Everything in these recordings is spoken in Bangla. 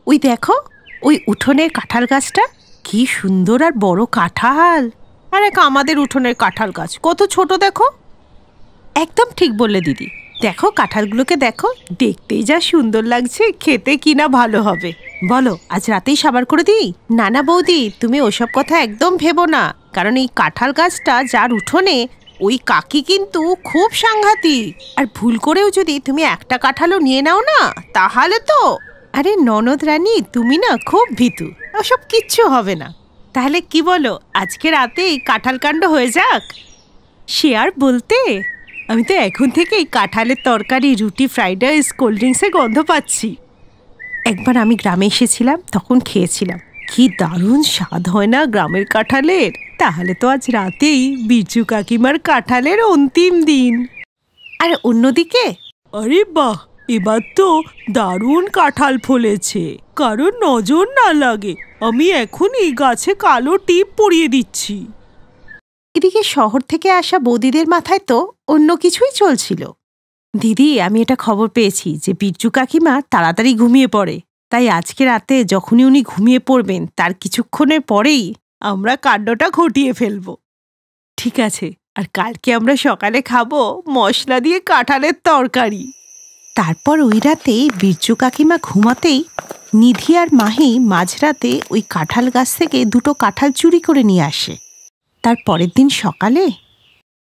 ওই দেখো, ওই উঠোনের কাঁঠাল গাছটা কি সুন্দর আর বড় কাঁঠাল। আর এক আমাদের উঠোনের কাঁঠাল গাছ কত ছোট দেখো। একদম ঠিক বললে দিদি। দেখো কাঁঠালগুলোকে দেখো, দেখতেই যা সুন্দর লাগছে, খেতে কিনা ভালো হবে। বলো আজ রাতেই সাবার করে দিই? না না বৌদি, তুমি ওসব কথা একদম ভেবো না, কারণ এই কাঁঠাল গাছটা যার উঠোনে ওই কাকি কিন্তু খুব সাংঘাতিক। আর ভুল করেও যদি তুমি একটা কাঁঠালও নিয়ে নাও না, তাহলে তো আরে ননদ রানী তুমি না খুব ভীতু, ওসব কিচ্ছু হবে না। তাহলে কি বলো আজকে রাতেই কাঁঠাল কাণ্ড হয়ে যাক? সে আর বলতে, আমি তো এখন থেকেই কাঁঠালের তরকারি, রুটি, ফ্রাইড রাইস, কোল্ড ড্রিঙ্কসের গন্ধ পাচ্ছি। একবার আমি গ্রামে এসেছিলাম, তখন খেয়েছিলাম, কি দারুণ স্বাদ হয় না গ্রামের কাঁঠালের। তাহলে তো আজ রাতেই বিরজু কাকিমার কাঁঠালের অন্তিম দিন। আর অন্যদিকে আরে বাহ, এবার তো দারুণ কাঁঠাল ফলেছে, কারণ নজর না লাগে। আমি এখনই গাছে কালো টিপ পরিয়ে দিচ্ছি। এদিকে শহর থেকে আসা বৌদিদের মাথায় তো অন্য কিছুই চলছিল। দিদি, আমি এটা খবর পেয়েছি যে বিরজু কাকিমা তাড়াতাড়ি ঘুমিয়ে পড়ে, তাই আজকে রাতে যখনই উনি ঘুমিয়ে পড়বেন তার কিছুক্ষণের পরেই আমরা কাণ্ডটা ঘটিয়ে ফেলব। ঠিক আছে, আর কালকে আমরা সকালে খাবো মশলা দিয়ে কাঁঠালের তরকারি। তারপর ওই রাতে বিরজু কাকিমা ঘুমাতেই নিধি আর মাহি মাঝরাতে ওই কাঁঠাল গাছ থেকে দুটো কাঁঠাল চুরি করে নিয়ে আসে। তার পরের দিন সকালে,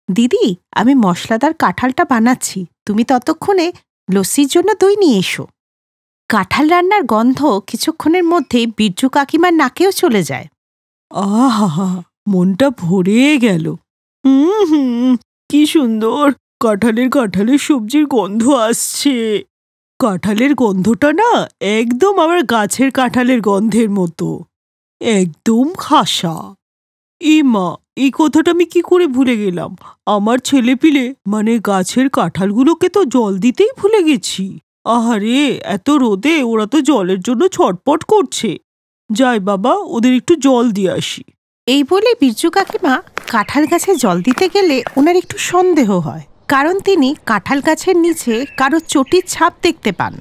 দিদি আমি মশলাদার কাঁঠালটা বানাচ্ছি, তুমি ততক্ষণে লস্যির জন্য দই নিয়ে এসো। কাঁঠাল রান্নার গন্ধ কিছুক্ষণের মধ্যেই বিরজু কাকিমার নাকেও চলে যায়। আহা, মনটা ভরে গেল। কি সুন্দর কাঁঠালের সবজির গন্ধ আসছে। কাঁঠালের গন্ধটা না একদম আমার গাছের কাঁঠালের গন্ধের মতো, একদম খাসা। মা, এই কথাটা আমি কি করে ভুলে গেলাম? আমার ছেলেপিলে মানে গাছের কাঁঠালগুলোকে তো জল দিতেই ভুলে গেছি। আহারে, এত রোদে ওরা তো জলের জন্য ছটপট করছে। যাই বাবা, ওদের একটু জল দিয়ে আসি। এই বলে বিরজু কাকিমা কাঁঠাল গাছে জল দিতে গেলে ওনার একটু সন্দেহ হয়, কারণ তিনি কাঁঠাল গাছের নিচে কারো চটির ছাপ দেখতে পান।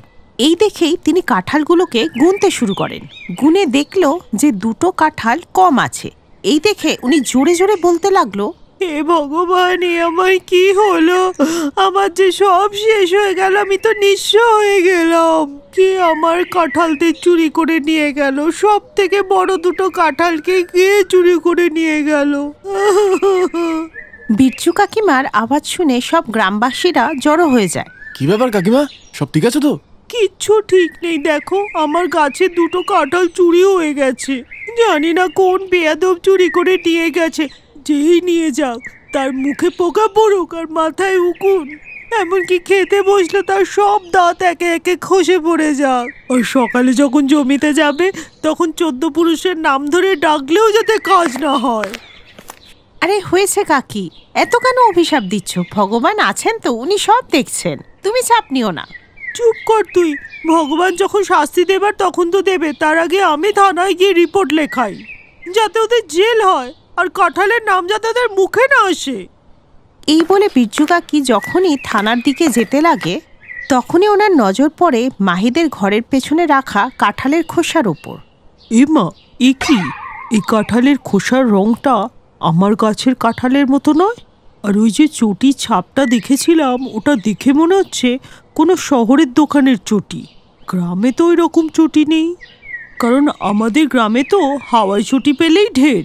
এই দেখেই তিনি কাঁঠালগুলোকে গুনতে শুরু করেন। গুনে দেখল যে দুটো কাঁঠাল কম আছে। এই দেখে উনি জোরে জোরে বলতে লাগলো, হে ভগবান, আমার কি হলো? আমার যে সব শেষ হয়ে গেল, আমি তো নিঃস্ব হয়ে গেলাম। কে আমার কাঁঠালতে চুরি করে নিয়ে গেল? সব থেকে বড় দুটো কাঁঠালকে কে চুরি করে নিয়ে গেল? বিরজু কাকিমার আওয়াজ শুনে সব গ্রামবাসীরা জড়ো হয়ে যায়। কি ব্যাপার কাকিমা, সব ঠিক আছে তো? কিচ্ছু ঠিক নেই, দেখো আমার গাছে দুটো কাঁঠাল চুরি হয়ে গেছে। জানি না কোন বেয়াদব চুরি করে নিয়ে গেছে। যেই নিয়ে যাক তার মুখে পোকা পড়ুক আর মাথায় উকুন, এমনকি খেতে বসলে তার সব দাঁত একে একে খসে পড়ে যাক। আর সকালে যখন জমিতে যাবে তখন 14 পুরুষের নাম ধরে ডাকলেও যাতে কাজ না হয়। আরে হয়েছে কাকি, এত কেন অভিশাপ দিচ্ছ? ভগবান আছেন তো, উনি সব দেখছেন, তুমি চাপ নিও না। চুপ কর তুই। ভগবান যখন শাস্তি দেবার তখন তো দেবে, তার আগে আমি থানায় গিয়ে রিপোর্ট লেখাই, যাতে ওদের জেল হয় আর কাঁঠালের নাম যাতে ওদের মুখে না আসে। এই বলে বিরজু কাকি যখনই থানার দিকে যেতে লাগে, তখনই ওনার নজর পড়ে মাহিদের ঘরের পেছনে রাখা কাঁঠালের খোসার ওপর। মা, এ কি? এই কাঁঠালের খোসার রংটা আমার গাছের কাঁঠালের মতো নয়। আর ওই যে চটির ছাপটা দেখেছিলাম, ওটা দেখে মনে হচ্ছে কোনো শহরের দোকানের চটি। গ্রামে তো ওই রকম চটি নেই, কারণ আমাদের গ্রামে তো হাওয়াই চটি পেলেই ঢের।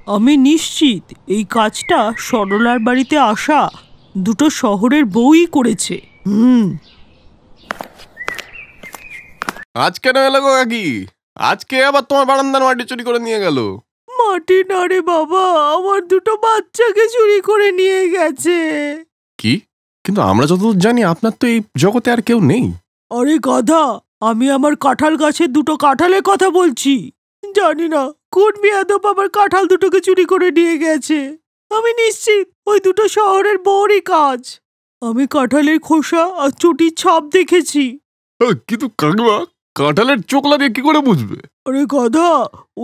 আমি নিশ্চিত এই কাজটা সরলার বাড়িতে আসা দুটো শহরের বউই করেছে। আজ কেন এলো গো কাকি? আজকে আবার তোমার বারান্দার মাটি চুরি করে নিয়ে গেল? মাটি না রে বাবা, আমার দুটো বাচ্চাকে চুরি করে নিয়ে গেছে। কি? কিন্তু আমরা যতদূর জানি আপনার তো এই জগতে আর কেউ নেই। আরে গাধা, আমি আমার কাঁঠাল গাছের দুটো কাঁঠালের কথা বলছি। জানি না কোন বেয়াদব আমার কাঁঠাল দুটোকে চুরি করে নিয়ে গেছে। আমি নিশ্চিত ওই দুটো শহরের বউরই কাজ। আমি কাঁঠালের খোসা আর চটির ছাপ দেখেছি। কিন্তু কাকিমা, কাঁঠালের চোখ লাগে কি করে বুঝবে? আরে গাধা,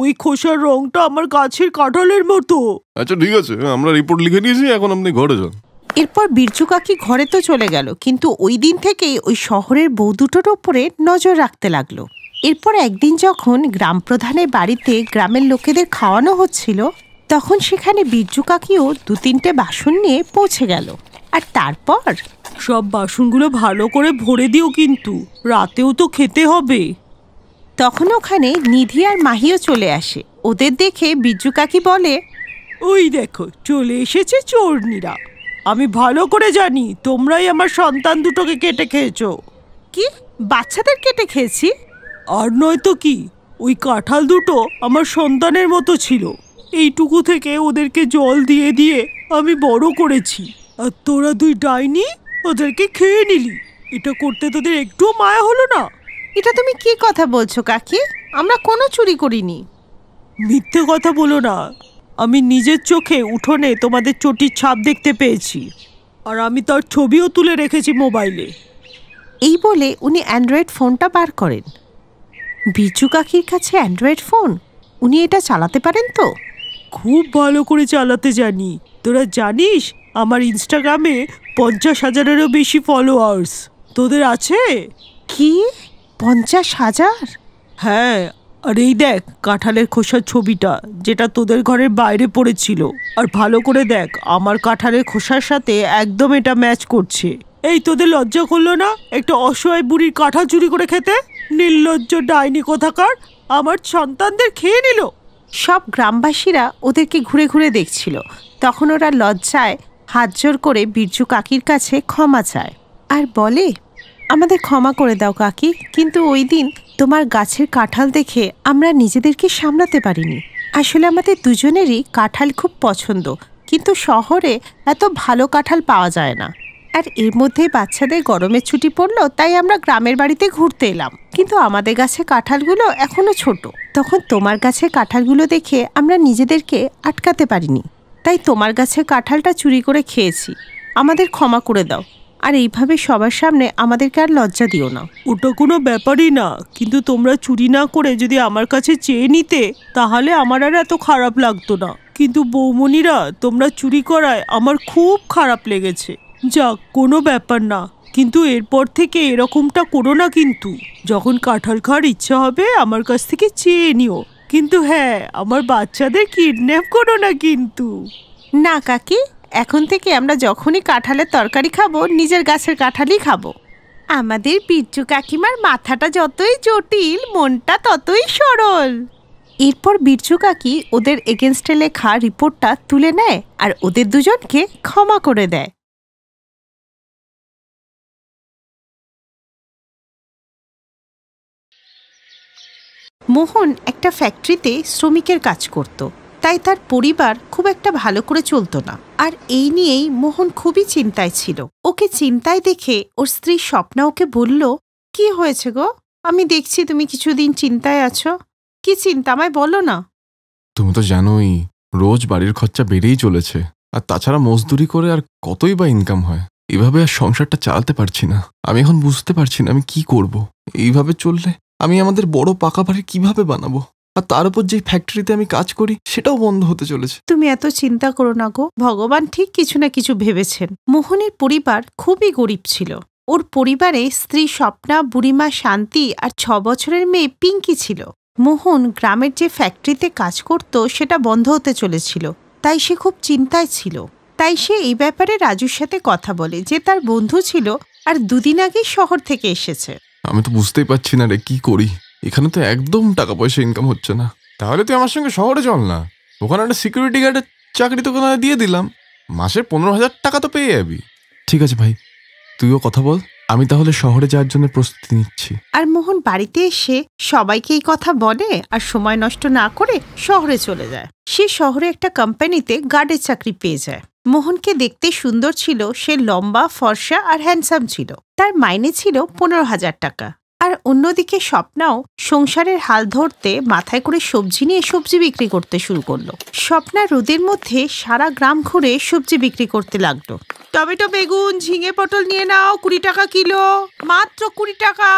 ওই খোসার রংটা আমার গাছের কাঁঠালের মতো। আচ্ছা ঠিক আছে, আমরা রিপোর্ট লিখে নিয়েছি, এখন আপনি ঘরে যান। এরপর বিরজু কাকি ঘরে তো চলে গেল, কিন্তু ওই দিন থেকেই ওই শহরের বউ দুটোর ওপরে নজর রাখতে লাগলো। এরপর একদিন যখন গ্রাম প্রধানের বাড়িতে গ্রামের লোকেদের খাওয়ানো হচ্ছিল, তখন সেখানে বিরজু কাকিও 2-3টে বাসন নিয়ে পৌঁছে গেল। আর তারপর, সব বাসনগুলো ভালো করে ভরে দিও, কিন্তু রাতেও তো খেতে হবে। তখন ওখানে নিধি আর মাহিও চলে আসে। ওদের দেখে বিরজু কাকি বলে, ওই দেখো চলে এসেছে চোরনিরা। আমি ভালো করে জানি তোমরাই আমার সন্তান দুটোকে কেটে খেয়েছো। কি বাচ্চাদের কেটে খেয়েছি? আর নয় তো কি, ওই কাঁঠাল দুটো আমার সন্তানের মতো ছিল। এইটুকু থেকে ওদেরকে জল দিয়ে দিয়ে আমি বড় করেছি, আর তোরা দুই ডাইনি ওদেরকে খেয়ে নিলি। এটা করতে তোদের একটু মায়া হলো না? এটা তুমি কি কথা বলছো কাকি? আমরা কোনো চুরি করিনি। মিথ্যে কথা বলো না। আমি নিজের চোখে উঠোনে তোমাদের চটির ছাপ দেখতে পেয়েছি, আর আমি তার ছবিও তুলে রেখেছি মোবাইলে। এই বলে উনি অ্যান্ড্রয়েড ফোনটা বার করেন। বিরজু কাকির কাছে অ্যান্ড্রয়েড ফোন, উনি এটা চালাতে পারেন তো? খুব ভালো করে চালাতে জানি। তোরা জানিস আমার ইনস্টাগ্রামে 50,000-এরও বেশি ফলোয়ার্স। তোদের আছে? কি 50,000? হ্যাঁ, আর এই দেখ কাঁঠালের খোসার ছবিটা, যেটা তোদের ঘরের বাইরে পড়েছিল। আর ভালো করে দেখ, আমার কাঁঠালের খোসার সাথে একদম এটা ম্যাচ করছে। এই তোদের লজ্জা করলো না একটা অসহায় বুড়ির কাঁঠাল চুরি করে খেতে? নির্লজ্জ ডাইনি কোথাকার, আমার সন্তানদের খেয়ে নিল। সব গ্রামবাসীরা ওদেরকে ঘুরে ঘুরে দেখছিল। তখন ওরা লজ্জায় হাত জোর করে বিরজু কাকির কাছে ক্ষমা চায় আর বলে, আমাদের ক্ষমা করে দাও কাকি, কিন্তু ওই দিন তোমার গাছের কাঁঠাল দেখে আমরা নিজেদেরকে সামলাতে পারিনি। আসলে আমাদের দুজনেরই কাঁঠাল খুব পছন্দ, কিন্তু শহরে এত ভালো কাঁঠাল পাওয়া যায় না। আর এর মধ্যে বাচ্চাদের গরমের ছুটি পড়লো, তাই আমরা গ্রামের বাড়িতে ঘুরতে এলাম। কিন্তু আমাদের গাছে কাঁঠালগুলো এখনো ছোট। তখন তোমার গাছে কাঁঠালগুলো দেখে আমরা নিজেদেরকে আটকাতে পারিনি, তাই তোমার গাছে কাঁঠালটা চুরি করে খেয়েছি। আমাদের ক্ষমা করে দাও, আর এইভাবে সবার সামনে আমাদেরকে আর লজ্জা দিও না। ওটা কোনো ব্যাপারই না, কিন্তু তোমরা চুরি না করে যদি আমার কাছে চেয়ে নিতে, তাহলে আমার আর এত খারাপ লাগতো না। কিন্তু বৌমনিরা, তোমরা চুরি করায় আমার খুব খারাপ লেগেছে। যাক, কোনো ব্যাপার না, কিন্তু এরপর থেকে এরকমটা করো না। কিন্তু যখন কাঁঠাল খাওয়ার ইচ্ছা হবে আমার কাছ থেকে চেয়ে নিও, কিন্তু হ্যাঁ, আমার বাচ্চাদের কিডন্যাপ করো না কিন্তু। না কাকি, এখন থেকে আমরা যখনই কাঁঠালের তরকারি খাবো, নিজের গাছের কাঁঠালই খাবো। আমাদের বিরজু কাকিমার মাথাটা যতই জটিল, মনটা ততই সরল। এরপর বিরজু কাকি ওদের এগেনস্টে লেখা রিপোর্টটা তুলে নেয় আর ওদের দুজনকে ক্ষমা করে দেয়। মোহন একটা ফ্যাক্টরিতে শ্রমিকের কাজ করত, তাই তার পরিবার খুব একটা ভালো করে চলতো না। আর এই নিয়েই মোহন খুবই চিন্তায় ছিল। ওকে চিন্তায় দেখে ওর স্ত্রী স্বপ্না ওকে বলল, কি হয়েছে গো? আমি দেখছি তুমি কিছুদিন চিন্তায় আছো। কি চিন্তা, আমায় বলো না। তুমি তো জানোই রোজ বাড়ির খরচা বেড়েই চলেছে, আর তাছাড়া মজদুরি করে আর কতই বা ইনকাম হয়। এভাবে আর সংসারটা চালাতে পারছি না। আমি এখন বুঝতে পারছি না আমি কি করব। এইভাবে চললে আমি আমাদের বড় পাকা বাড়ি কিভাবে বানাবো? আর তার উপর যে ফ্যাক্টরিতে আমি কাজ করি সেটাও বন্ধ হতে চলেছে। তুমি এত চিন্তা করো না গো, ভগবান ঠিক কিছু না কিছু ভেবেছেন। মোহনের পরিবার খুবই গরিব ছিল। ওর পরিবারে স্ত্রী স্বপ্না, বুড়িমা শান্তি আর 6 বছরের মেয়ে পিঙ্কি ছিল। মোহন গ্রামের যে ফ্যাক্টরিতে কাজ করত সেটা বন্ধ হতে চলেছিল, তাই সে খুব চিন্তায় ছিল। তাই সে এই ব্যাপারে রাজুর সাথে কথা বলে, যে তার বন্ধু ছিল আর 2 দিন আগেই শহর থেকে এসেছে। আমি তো বুঝতেই পারছি না রে, কি করি। এখানে তো একদম টাকা পয়সা ইনকাম হচ্ছে না। তাহলে তুই আমার সঙ্গে শহরে চল না, ওখানে একটা সিকিউরিটি গার্ডের চাকরি তো দিয়ে দিলাম, মাসে 15,000 টাকা তো পেয়ে যাবি। ঠিক আছে ভাই, তুইও কথা বল, আমি তাহলে শহরে যাওয়ার জন্য প্রস্তুতি নিচ্ছি। আর মোহন বাড়িতে এসে সবাইকে এই কথা বলে আর সময় নষ্ট না করে শহরে চলে যায়। সে শহরে একটা কোম্পানিতে গার্ডের চাকরি পেয়ে যায়। মোহনকে দেখতে সুন্দর ছিল, সে লম্বা, ফর্সা আর হ্যান্ডসাম ছিল। তার মাইনে ছিল 15,000 টাকা। আর অন্যদিকে স্বপ্নাও সংসারের হাল ধরতে মাথায় করে সবজি নিয়ে সবজি বিক্রি করতে শুরু করলো। স্বপ্না রোদের মধ্যে সারা গ্রাম ঘুরে সবজি বিক্রি করতে লাগলো। টমেটো, বেগুন, ঝিঙে, পটল নিয়ে নাও, 20 টাকা কিলো, মাত্র 20 টাকা।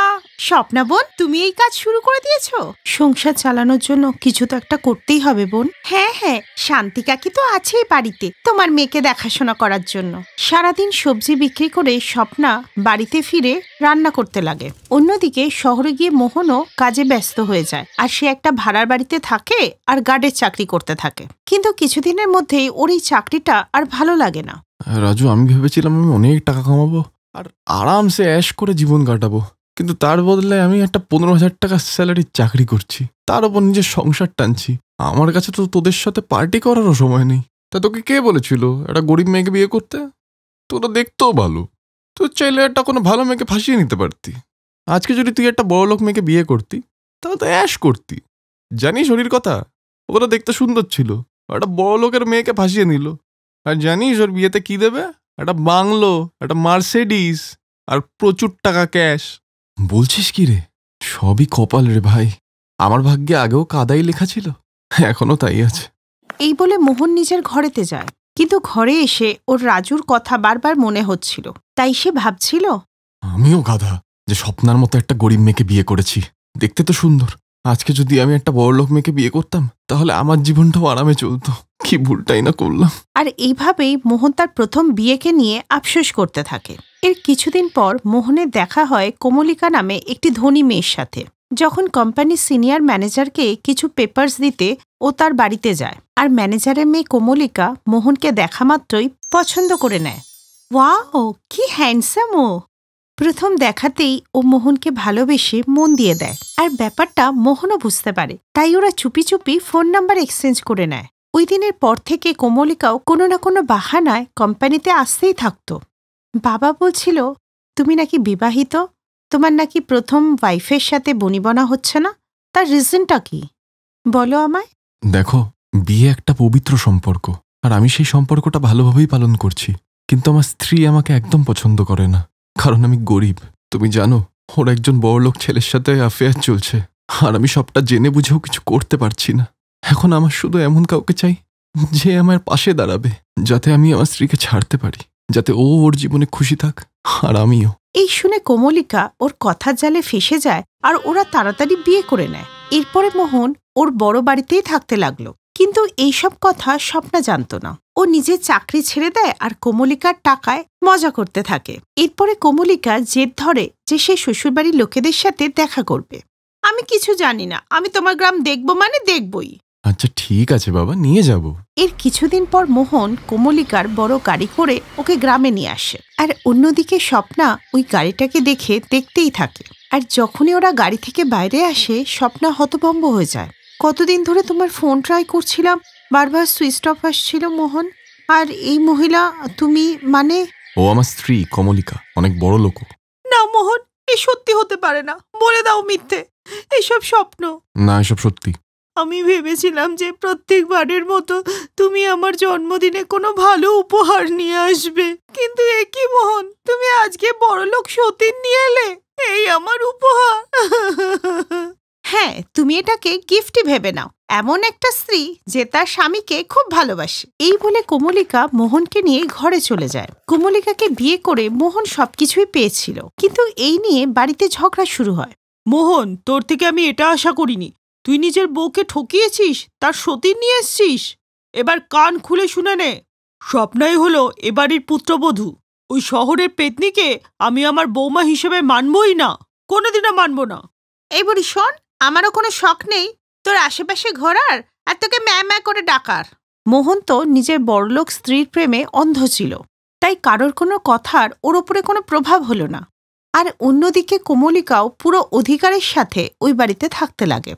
স্বপ্না বোন, তুমি এই কাজ শুরু করে দিয়েছো? সংসার চালানোর জন্য কিছু তো একটা করতেই হবে বোন। হ্যাঁ হ্যাঁ, শান্তি কাকি তো আছেই বাড়িতে তোমার মেয়েকে দেখাশোনা করার জন্য। সারাদিন সবজি বিক্রি করে স্বপ্না বাড়িতে ফিরে রান্না করতে লাগে। অন্যদিকে শহরে গিয়ে মোহনও কাজে ব্যস্ত হয়ে যায়, আর সে একটা ভাড়ার বাড়িতে থাকে আর গার্ডের চাকরি করতে থাকে। কিন্তু কিছুদিনের মধ্যেই ওর এই চাকরিটা আর ভালো লাগে না। রাজু, আমি ভেবেছিলাম আমি অনেক টাকা কামাবো আর আরামসে অ্যাশ করে জীবন কাটাবো, কিন্তু তার বদলে আমি একটা 15,000 টাকা স্যালারির চাকরি করছি, তার উপর নিজের সংসার টানছি। আমার কাছে তো তোদের সাথে পার্টি করারও সময় নেই। তা তোকে কে বলেছিল একটা গরিব মেয়েকে বিয়ে করতে? তোরা দেখতেও ভালো, তোর চাইলে একটা কোনো ভালো মেয়েকে ফাঁসিয়ে নিতে পারতি। আজকে যদি তুই একটা বড়লোক মেয়েকে বিয়ে করতি তাহলে তো অ্যাশ করতি। জানিস ওর কথা, ওরা দেখতে সুন্দর ছিল, একটা বড়লোকের মেয়েকে ফাঁসিয়ে নিল। আর জানিস ওর বিয়েতে কি দেবে? একটা বাংলো, একটা মার্সিডিস আর প্রচুর টাকা ক্যাশ। বলছিস কি রে? সবই কপাল রে ভাই, আমার ভাগ্যে আগেও কাদাই লেখা ছিল, এখনো তাই আছে। এই বলে মোহন নিজের ঘরেতে যায়, কিন্তু ঘরে এসে ওর রাজুর কথা বারবার মনে হচ্ছিল। তাই সে ভাবছিল, আমিও গাধা যে স্বপ্নার মতো একটা গরিব মেয়েকে বিয়ে করেছি। দেখতে তো সুন্দর, আজকে যদি আমি একটা বড়লোক মেয়েকে বিয়ে করতাম তাহলে আমার জীবনটাও আরামে চলতো। কি ভুলটাই না করলাম। আর এইভাবেই মোহন তার প্রথম বিয়েকে নিয়ে আফসোস করতে থাকে। এর কিছুদিন পর মোহনের দেখা হয় কোমলিকা নামে একটি ধনী মেয়ের সাথে। যখন কোম্পানির সিনিয়র ম্যানেজারকে কিছু পেপারস দিতে ও তার বাড়িতে যায়, আর ম্যানেজারের মেয়ে কোমলিকা মোহনকে দেখা মাত্রই পছন্দ করে নেয়। ওয়াও, কি হ্যান্ডসাম ও! প্রথম দেখাতেই ও মোহনকে ভালোবেসে মন দিয়ে দেয়, আর ব্যাপারটা মোহনও বুঝতে পারে। তাই ওরা চুপি চুপি ফোন নাম্বার এক্সচেঞ্জ করে নেয়। ওই দিনের পর থেকে কোমলিকাও কোনো না কোনো বাহানায় কোম্পানিতে আসতেই থাকতো। বাবা বলছিল, তুমি নাকি বিবাহিত, তোমার নাকি প্রথম ওয়াইফের সাথে বনিবনা হচ্ছে না, তার রিজনটা কি বলো আমায়? দেখো, বিয়ে একটা পবিত্র সম্পর্ক, আর আমি সেই সম্পর্কটা ভালোভাবেই পালন করছি। কিন্তু আমার স্ত্রী আমাকে একদম পছন্দ করে না, কারণ আমি গরিব। তুমি জানো ওর একজন বড়লোক ছেলের সাথে অ্যাফেয়ার চলছে, আর আমি সবটা জেনে বুঝেও কিছু করতে পারছি না। এখন আমার শুধু এমন কাউকে চাই যে আমার পাশে দাঁড়াবে, যাতে আমি আমার স্ত্রীকে ছাড়তে পারি, যাতে ও ওর জীবনে খুশি থাক আর আমিও। এই শুনে কোমলিকা ওর কথার জালে ফেসে যায়, আর ওরা তাড়াতাড়ি বিয়ে করে নেয়। এরপরে মোহন ওর বড় বাড়িতেই থাকতে লাগলো। কিন্তু এইসব কথা স্বপ্না জানত না। ও নিজের চাকরি ছেড়ে দেয় আর কোমলিকার টাকায় মজা করতে থাকে। এরপরে কোমলিকা জেদ ধরে যে সে শ্বশুরবাড়ির লোকেদের সাথে দেখা করবে। আমি কিছু জানি না, আমি তোমার গ্রাম দেখবো মানে দেখবই। আচ্ছা ঠিক আছে বাবা, নিয়ে যাব। এর কিছুদিন পর মোহন কোমলিকার বড় গাড়ি করে ওকে গ্রামে নিয়ে আসে, আর অন্যদিকে স্বপ্না ওই গাড়িটাকে দেখে দেখতেই থাকে। আর যখনই ওরা গাড়ি থেকে বাইরে আসে, স্বপ্না হতভম্ব হয়ে যায়। কতদিন ধরে তোমার ফোন ট্রাই করছিলাম, বারবার সুইচ অফ আসছিল মোহন। আর এই মহিলা তুমি মানে? ও আমার স্ত্রী কমলিকা, অনেক বড় লোক। না মোহন, এ সত্যি হতে পারে না, বলে দাও মিথ্যে, এসব স্বপ্ন। না, এসব সত্যি। আমি ভেবেছিলাম যে প্রত্যেকবারের মতো তুমি আমার জন্মদিনে কোনো ভালো উপহার নিয়ে আসবে, কিন্তু এ কি মোহন, তুমি আজকে বড়লোক সতীন নিয়ে এলে, এই আমার উপহার। হ্যাঁ, তুমি এটাকে গিফটই ভেবে নাও। এমন একটা স্ত্রী যে তার স্বামীকে খুব ভালোবাসে। এই বলে কোমলিকা মোহনকে নিয়ে ঘরে চলে যায়। কোমলিকাকে বিয়ে করে মোহন সবকিছুই পেয়েছিল, কিন্তু এই নিয়ে বাড়িতে ঝগড়া শুরু হয়। মোহন, তোর থেকে আমি এটা আশা করিনি। তুই নিজের বউকে ঠকিয়েছিস, তার সতীন নিয়ে এসছিস। এবার কান খুলে শুনে নে, স্বপ্নাই হলো এবাড়ির পুত্রবধূ। ওই শহরের পেতনিকে আমি আমার বৌমা হিসেবে মানবই না, কোনোদিনও মানব না। এই বলি শোন, আমারও কোনো শখ নেই তোর আশেপাশে ঘোরার আর তোকে ম্যা করে ডাকার। মোহন তো নিজের বড়লোক স্ত্রীর প্রেমে অন্ধ ছিল, তাই কারোর কোনো কথার ওর ওপরে কোনো প্রভাব হলো না। আর অন্যদিকে কোমলিকাও পুরো অধিকারের সাথে ওই বাড়িতে থাকতে লাগে।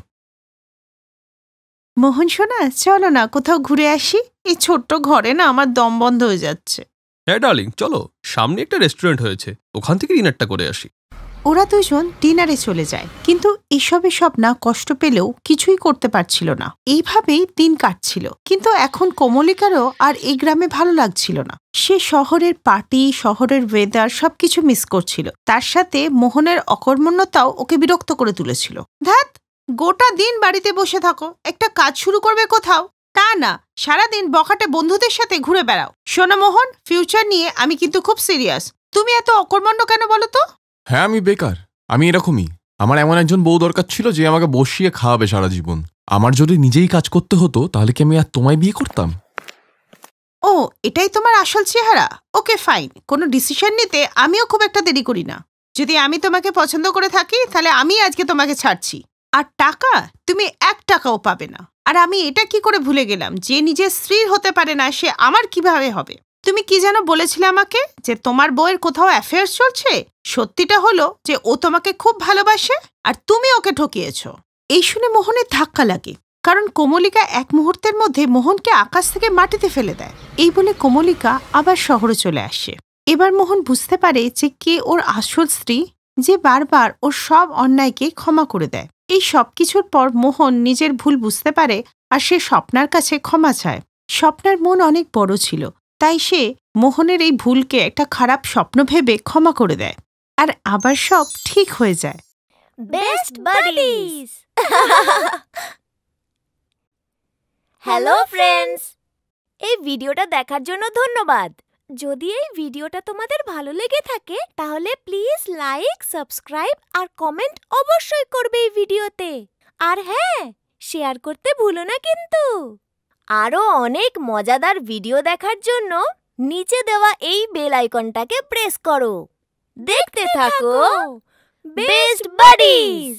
মোহন সোনা, চলো না কোথাও ঘুরে আসি। এই ছোট্ট ঘরে না আমার দম বন্ধ হয়ে যাচ্ছে। হ্যাঁ ডার্লিং, চলো, সামনে একটা রেস্টুরেন্ট হয়েছে, ওখান থেকে ডিনারটা করে আসি। ওরা দুজন ডিনারে চলে যায়, কিন্তু এসবে স্বপ্না কষ্ট পেলেও কিছুই করতে পারছিল না। এইভাবেই দিন কাটছিল। কিন্তু এখন কোমলিকারও আর এই গ্রামে ভালো লাগছিল না। সে শহরের পার্টি, শহরের ওয়েদার সবকিছু মিস করছিল। তার সাথে মোহনের অকর্মণ্যতাও ওকে বিরক্ত করে তুলেছিল। ধ্যাত, গোটা দিন বাড়িতে বসে থাকো, একটা কাজ শুরু করবে কোথাও। তা না, সারাদিন বখাটে বন্ধুদের সাথে ঘুরে বেড়াও। শোনো মোহন, ফিউচার নিয়ে আমি কিন্তু খুব সিরিয়াস। তুমি এত অকর্মণ্য কেন বলো তো? হ্যাঁ, আমি বেকার, আমি এরকমই। আমার এমন একজন বউ দরকার ছিল যে আমাকে বসিয়ে খাওয়াবে সারা জীবন। আমার যদি নিজেই কাজ করতে হতো তাহলে কি আমি আর তোমায় বিয়ে করতাম? ও, এটাই তোমার আসল চেহারা? ওকে ফাইন, কোনো ডিসিশন নিতে আমিও খুব একটা দেরি করি না। যদি আমি তোমাকে পছন্দ করে থাকি তাহলে আমি আজকে তোমাকে ছাড়ছি। আর টাকা তুমি 1 টাকাও পাবে না। আর আমি এটা কি করে ভুলে গেলাম, যে নিজের স্ত্রীর হতে পারে না সে আমার কিভাবে হবে? তুমি কি যেন বলেছিলে আমাকে যে তোমার বউয়ের কোথাও অ্যাফেয়ার চলছে? সত্যিটা হলো যে ও তোমাকে খুব ভালোবাসে আর তুমি ওকে ঠকিয়েছো। এই শুনে মোহনের ধাক্কা লাগে, কারণ কোমলিকা এক মুহূর্তের মধ্যে মোহনকে আকাশ থেকে মাটিতে ফেলে দেয়। এই বলে কোমলিকা আবার শহরে চলে আসে। এবার মোহন বুঝতে পারে যে কে ওর আসল স্ত্রী, যে বারবার ওর সব অন্যায়কে ক্ষমা করে দেয়। এই সব কিছুর পর মোহন নিজের ভুল বুঝতে পারে আর সে স্বপ্নার কাছে ক্ষমা চায়। স্বপ্নার মন অনেক বড় ছিল, তাই সে মোহনের এই ভুলকে একটা খারাপ স্বপ্ন ভেবে ক্ষমা করে দেয় আর আবার সব ঠিক হয়ে যায়। Best buddies. হ্যালো ফ্রেন্ডস, এই ভিডিওটা দেখার জন্য ধন্যবাদ। যদি এই ভিডিওটা তোমাদের ভালো লেগে থাকে তাহলে প্লিজ লাইক, সাবস্ক্রাইব আর কমেন্ট অবশ্যই করবে এই ভিডিওতে। আর হ্যাঁ, শেয়ার করতে ভুলো না কিন্তু। আরো অনেক মজাদার ভিডিও দেখার জন্য নিচে দেওয়া এই বেল আইকনটাকে প্রেস করো। দেখতে থাকো বেস্ট বাডিজ।